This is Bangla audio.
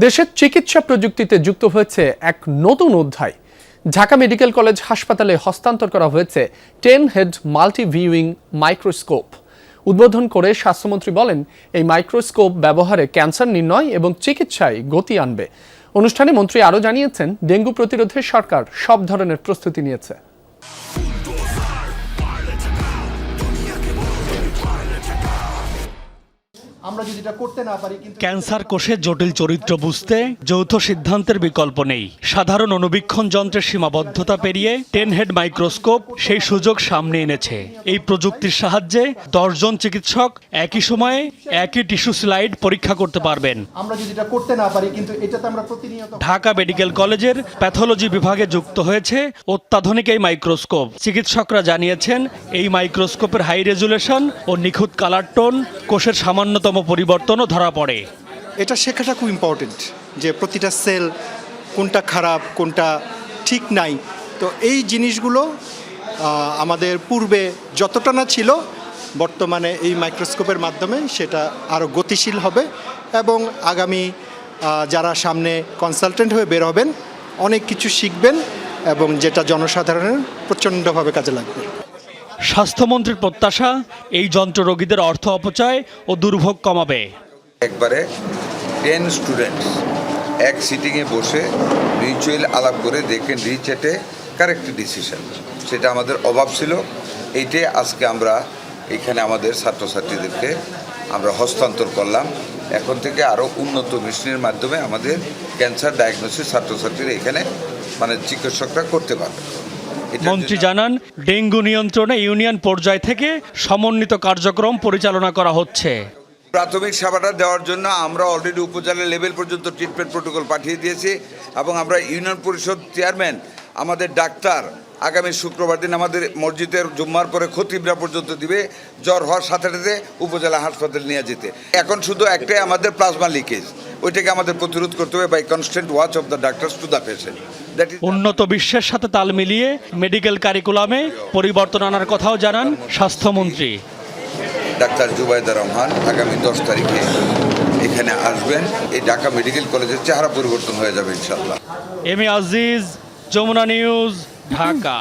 দেশের চিকিৎসা প্রযুক্তিতে যুক্ত হয়েছে এক নতুন অধ্যায়। ঢাকা মেডিকেল কলেজ হাসপাতালে হস্তান্তর করা হয়েছে 10 হেড মাল্টি ভিউইং মাইক্রোস্কোপ। উদ্বোধন করে স্বাস্থ্যমন্ত্রী বলেন, এই মাইক্রোস্কোপ ব্যবহারে ক্যান্সার নির্ণয় এবং চিকিৎসায় গতি আনবে। অনুষ্ঠানে মন্ত্রী আরও জানিয়েছেন, ডেঙ্গু প্রতিরোধে সরকার সব ধরনের প্রস্তুতি নিয়েছে। ক্যান্সার কোষের জটিল চরিত্র বুঝতে যৌথ সিদ্ধান্তের বিকল্প নেই। সাধারণ অণুবীক্ষণ যন্ত্রের সীমাবদ্ধতা পেরিয়ে 10 হেড মাইক্রোস্কোপ সেই সুযোগ সামনে এনেছে। এই প্রযুক্তির সাহায্যে 10 জন চিকিৎসক একই সময়ে একই টিস্যু স্লাইড পরীক্ষা করতে পারবেন। ঢাকা মেডিকেল কলেজের প্যাথোলজি বিভাগে যুক্ত হয়েছে অত্যাধুনিক এই মাইক্রোস্কোপ। চিকিৎসকরা জানিয়েছেন, এই মাইক্রোস্কোপের হাই রেজুলেশন ও নিখুঁত কালার টোন কোষের সামান্যতম পরিবর্তনও ধরা পড়ে। এটা শেখাটা খুব ইম্পর্টেন্ট, যে প্রতিটা সেল কোনটা খারাপ কোনটা ঠিক নাই। তো এই জিনিসগুলো আমাদের পূর্বে যতটা না ছিল, বর্তমানে এই মাইক্রোস্কোপের মাধ্যমে সেটা আরও গতিশীল হবে এবং আগামী যারা সামনে কনসালটেন্ট হয়ে বের হবেন অনেক কিছু শিখবেন এবং যেটা জনসাধারণের প্রচণ্ডভাবে কাজে লাগবে। স্বাস্থ্যমন্ত্রীর প্রত্যাশা, এই যন্ত্র রোগীদের অর্থ অপচয় ও দুর্ভোগ কমাবে। একবারে 10 স্টুডেন্টস এক সিটিংয়ে বসে মিউচুয়াল আলাপ করে দেখেন রিচ এটে কারেক্ট ডিসিশন। সেটা আমাদের অভাব ছিল। এইটাই আজকে আমরা এখানে আমাদের ছাত্রছাত্রীদেরকে আমরা হস্তান্তর করলাম। এখন থেকে আরও উন্নত মেশিনের মাধ্যমে আমাদের ক্যান্সার ডায়াগনোসিস ছাত্রছাত্রীরা এখানে চিকিৎসকরা করতে পারবে। মন্ত্রী জানান, ডেঙ্গু নিয়ন্ত্রণে ইউনিয়ন পর্যায় থেকে সমন্বিত কার্যক্রম পরিচালনা করা হচ্ছে। প্রাথমিক সেবাটা দেওয়ার জন্য আমরা অলরেডি উপজেলা লেভেল পর্যন্ত ট্রিটমেন্ট প্রোটোকল পাঠিয়ে দিয়েছি এবং আমরা ইউনিয়ন পরিষদ চেয়ারম্যান, আমাদের ডাক্তার আগামী শুক্রবার দিন আমাদের মসজিদের জুম্মার পরে খতিবরা পর্যন্ত দিবে, জ্বর হওয়ার সাথে সাথে উপজেলা হাসপাতালে নিয়ে যেতে। এখন শুধু একটাই আমাদের প্লাজমা লিকেজ, ওইটাকে আমাদের প্রতিরোধ করতে হবে by constant watch of the doctors to the patient. উন্নত বিশ্বের সাথে তাল মিলিয়ে মেডিকেল কারিকুলামে পরিবর্তন আনার কথাও জানান স্বাস্থ্যমন্ত্রী। ডাক্তার জুবাইদা রহমান আগামী 10 তারিখে এখানে আসবেন। এই ঢাকা মেডিকেল কলেজের চেহারা পরিবর্তন হয়ে যাবে ইনশাআল্লাহ। M A Aziz, Jamuna news, Dhaka.